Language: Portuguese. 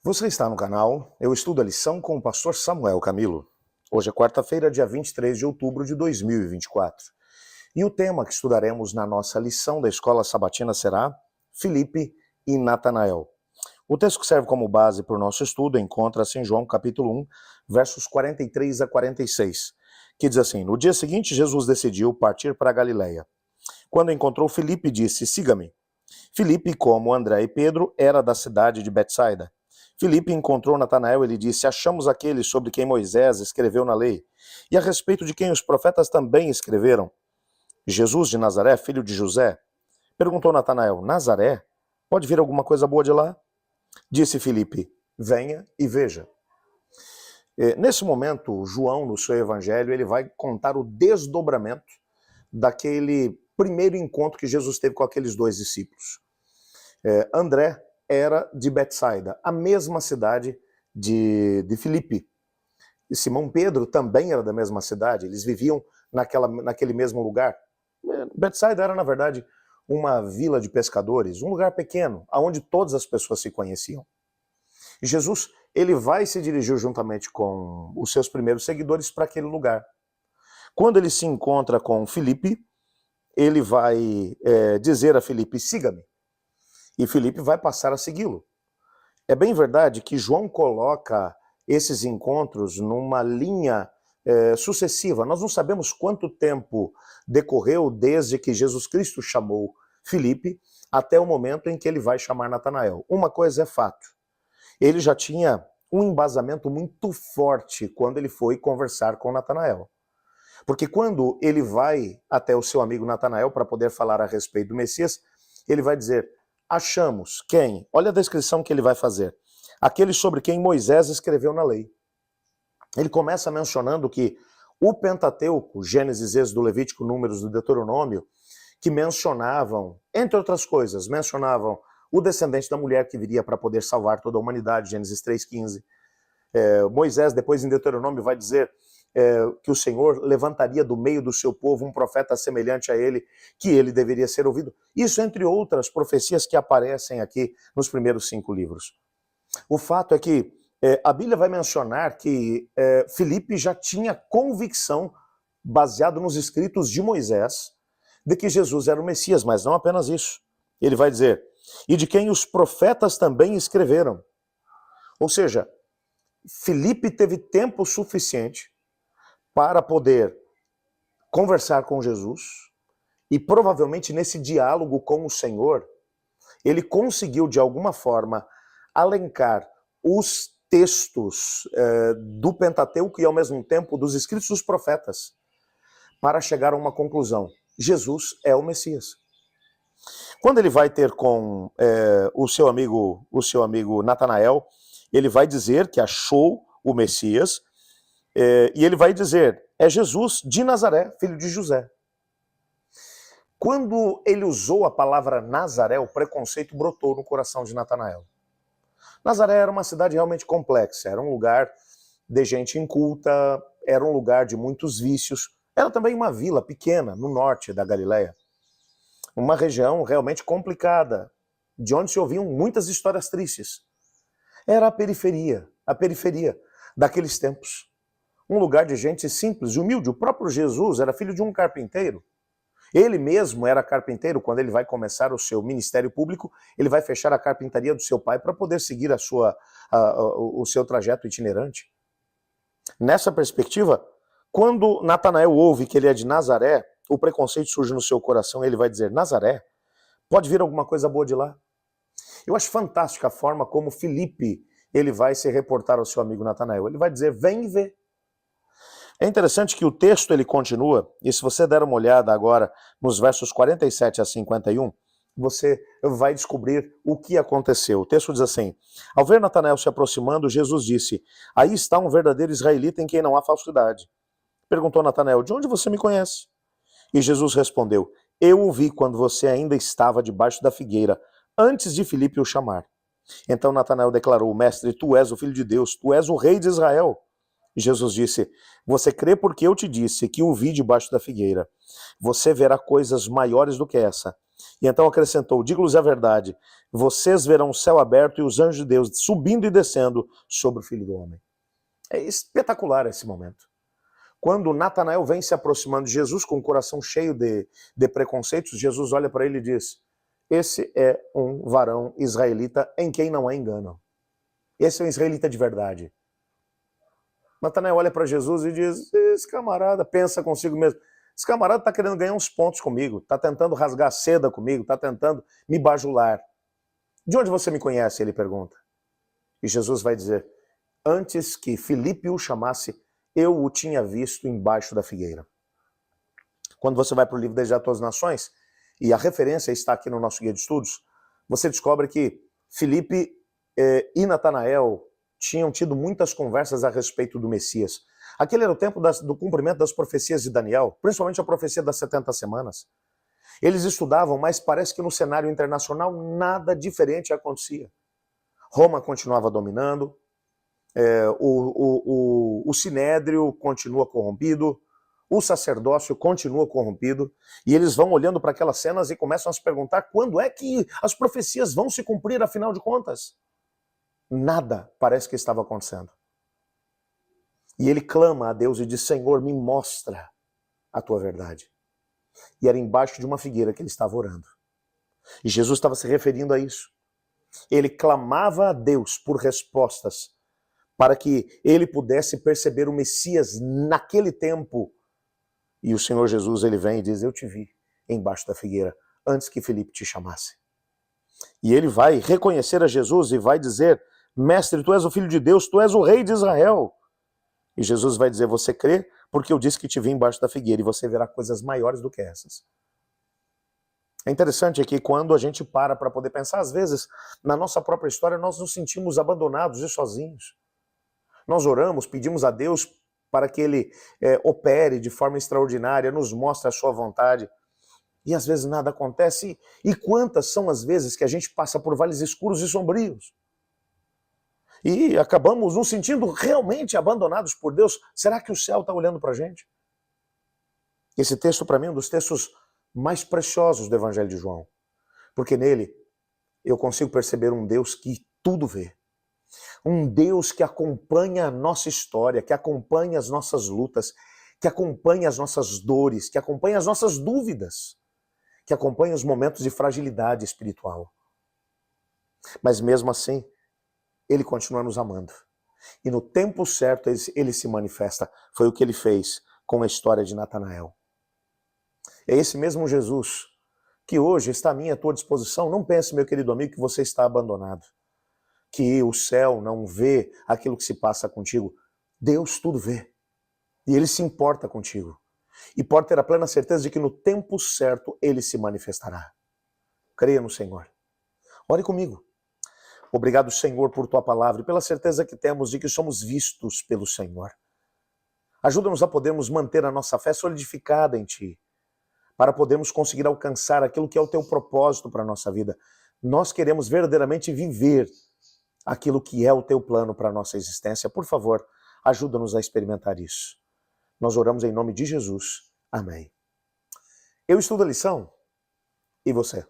Você está no canal Eu Estudo a Lição com o pastor Samuel Camilo. Hoje é quarta-feira, dia 23 de outubro de 2024. E o tema que estudaremos na nossa lição da Escola Sabatina será Filipe e Natanael. O texto que serve como base para o nosso estudo encontra-se em João capítulo 1, versos 43 a 46, que diz assim: No dia seguinte, Jesus decidiu partir para a Galileia. Quando encontrou Filipe, disse: Siga-me. Filipe, como André e Pedro, era da cidade de Betsaida. Filipe encontrou Natanael e lhe disse: Achamos aquele sobre quem Moisés escreveu na lei, e a respeito de quem os profetas também escreveram. Jesus de Nazaré, filho de José. Perguntou Natanael: Nazaré? Pode vir alguma coisa boa de lá? Disse Filipe: Venha e veja. Nesse momento, João, no seu evangelho, ele vai contar o desdobramento daquele primeiro encontro que Jesus teve com aqueles dois discípulos. André era de Betsaida, a mesma cidade de Filipe. E Simão Pedro também era da mesma cidade, eles viviam naquele mesmo lugar. Betsaida era, na verdade, uma vila de pescadores, um lugar pequeno, onde todas as pessoas se conheciam. E Jesus, ele vai se dirigir juntamente com os seus primeiros seguidores para aquele lugar. Quando ele se encontra com Filipe, ele vai dizer a Filipe: siga-me. E Filipe vai passar a segui-lo. É bem verdade que João coloca esses encontros numa linha sucessiva. Nós não sabemos quanto tempo decorreu desde que Jesus Cristo chamou Filipe até o momento em que ele vai chamar Natanael. Uma coisa é fato: ele já tinha um embasamento muito forte quando ele foi conversar com Natanael. Porque quando ele vai até o seu amigo Natanael para poder falar a respeito do Messias, ele vai dizer: achamos quem? Olha a descrição que ele vai fazer. Aquele sobre quem Moisés escreveu na lei. Ele começa mencionando que o Pentateuco, Gênesis, Êxodo, Levítico, Números do Deuteronômio, que mencionavam, entre outras coisas, mencionavam o descendente da mulher que viria para poder salvar toda a humanidade, Gênesis 3,15. Moisés, depois em Deuteronômio, vai dizer que o Senhor levantaria do meio do seu povo um profeta semelhante a ele, que ele deveria ser ouvido. Isso entre outras profecias que aparecem aqui nos primeiros 5 livros. O fato é que a Bíblia vai mencionar que Filipe já tinha convicção, baseado nos escritos de Moisés, de que Jesus era o Messias, mas não apenas isso. Ele vai dizer: e de quem os profetas também escreveram. Ou seja, Filipe teve tempo suficiente para poder conversar com Jesus, e provavelmente nesse diálogo com o Senhor, ele conseguiu de alguma forma alencar os textos do Pentateuco e ao mesmo tempo dos escritos dos profetas para chegar a uma conclusão: Jesus é o Messias. Quando ele vai ter com o seu amigo Natanael, ele vai dizer que achou o Messias, e ele vai dizer: é Jesus de Nazaré, filho de José. Quando ele usou a palavra Nazaré, o preconceito brotou no coração de Natanael. Nazaré era uma cidade realmente complexa, era um lugar de gente inculta, era um lugar de muitos vícios, era também uma vila pequena no norte da Galileia. Uma região realmente complicada, de onde se ouviam muitas histórias tristes. Era a periferia daqueles tempos. Um lugar de gente simples e humilde. O próprio Jesus era filho de um carpinteiro. Ele mesmo era carpinteiro. Quando ele vai começar o seu ministério público, ele vai fechar a carpintaria do seu pai para poder seguir o seu trajeto itinerante. Nessa perspectiva, quando Natanael ouve que ele é de Nazaré, o preconceito surge no seu coração e ele vai dizer: Nazaré? Pode vir alguma coisa boa de lá? Eu acho fantástica a forma como Filipe ele vai se reportar ao seu amigo Natanael. Ele vai dizer: vem e vê. É interessante que o texto ele continua, e se você der uma olhada agora nos versos 47 a 51, você vai descobrir o que aconteceu. O texto diz assim: ao ver Natanael se aproximando, Jesus disse: aí está um verdadeiro israelita em quem não há falsidade. Perguntou Natanael: de onde você me conhece? E Jesus respondeu: eu o vi quando você ainda estava debaixo da figueira, antes de Filipe o chamar. Então Natanael declarou: mestre, tu és o Filho de Deus, tu és o Rei de Israel. E Jesus disse: você crê porque eu te disse que o vi debaixo da figueira. Você verá coisas maiores do que essa. E então acrescentou: digo-lhes a verdade, vocês verão o céu aberto e os anjos de Deus subindo e descendo sobre o Filho do Homem. É espetacular esse momento. Quando Natanael vem se aproximando de Jesus com o coração cheio de preconceitos, Jesus olha para ele e diz: esse é um varão israelita em quem não há engano. Esse é um israelita de verdade. Natanael olha para Jesus e diz: esse camarada, pensa consigo mesmo, esse camarada está querendo ganhar uns pontos comigo, está tentando rasgar seda comigo, está tentando me bajular. De onde você me conhece? Ele pergunta. E Jesus vai dizer: antes que Filipe o chamasse, eu o tinha visto embaixo da figueira. Quando você vai para o livro Desejar Todas as Nações, e a referência está aqui no nosso guia de estudos, você descobre que Filipe e Natanael tinham tido muitas conversas a respeito do Messias. Aquele era o tempo do cumprimento das profecias de Daniel, principalmente a profecia das 70 semanas. Eles estudavam, mas parece que no cenário internacional nada diferente acontecia. Roma continuava dominando, o sinédrio continua corrompido, o sacerdócio continua corrompido, e eles vão olhando para aquelas cenas e começam a se perguntar quando é que as profecias vão se cumprir, afinal de contas. Nada parece que estava acontecendo. E ele clama a Deus e diz: Senhor, me mostra a tua verdade. E era embaixo de uma figueira que ele estava orando. E Jesus estava se referindo a isso. Ele clamava a Deus por respostas, para que ele pudesse perceber o Messias naquele tempo. E o Senhor Jesus, ele vem e diz: eu te vi embaixo da figueira, antes que Filipe te chamasse. E ele vai reconhecer a Jesus e vai dizer: mestre, tu és o Filho de Deus, tu és o Rei de Israel. E Jesus vai dizer: você crê? Porque eu disse que te vi embaixo da figueira, e você verá coisas maiores do que essas. É interessante que quando a gente para poder pensar, às vezes, na nossa própria história, nós nos sentimos abandonados e sozinhos. Nós oramos, pedimos a Deus para que Ele opere de forma extraordinária, nos mostre a sua vontade. E às vezes nada acontece. E quantas são as vezes que a gente passa por vales escuros e sombrios? E acabamos nos sentindo realmente abandonados por Deus. Será que o céu está olhando para a gente? Esse texto, para mim, é um dos textos mais preciosos do Evangelho de João. Porque nele eu consigo perceber um Deus que tudo vê. Um Deus que acompanha a nossa história, que acompanha as nossas lutas, que acompanha as nossas dores, que acompanha as nossas dúvidas, que acompanha os momentos de fragilidade espiritual. Mas mesmo assim, ele continua nos amando. E no tempo certo ele se manifesta. Foi o que ele fez com a história de Natanael. É esse mesmo Jesus que hoje está à minha e à tua disposição. Não pense, meu querido amigo, que você está abandonado, que o céu não vê aquilo que se passa contigo. Deus tudo vê. E ele se importa contigo. E pode ter a plena certeza de que no tempo certo ele se manifestará. Creia no Senhor. Ore comigo. Obrigado, Senhor, por tua palavra e pela certeza que temos de que somos vistos pelo Senhor. Ajuda-nos a podermos manter a nossa fé solidificada em ti, para podermos conseguir alcançar aquilo que é o teu propósito para a nossa vida. Nós queremos verdadeiramente viver aquilo que é o teu plano para a nossa existência. Por favor, ajuda-nos a experimentar isso. Nós oramos em nome de Jesus. Amém. Eu estudo a lição. E você?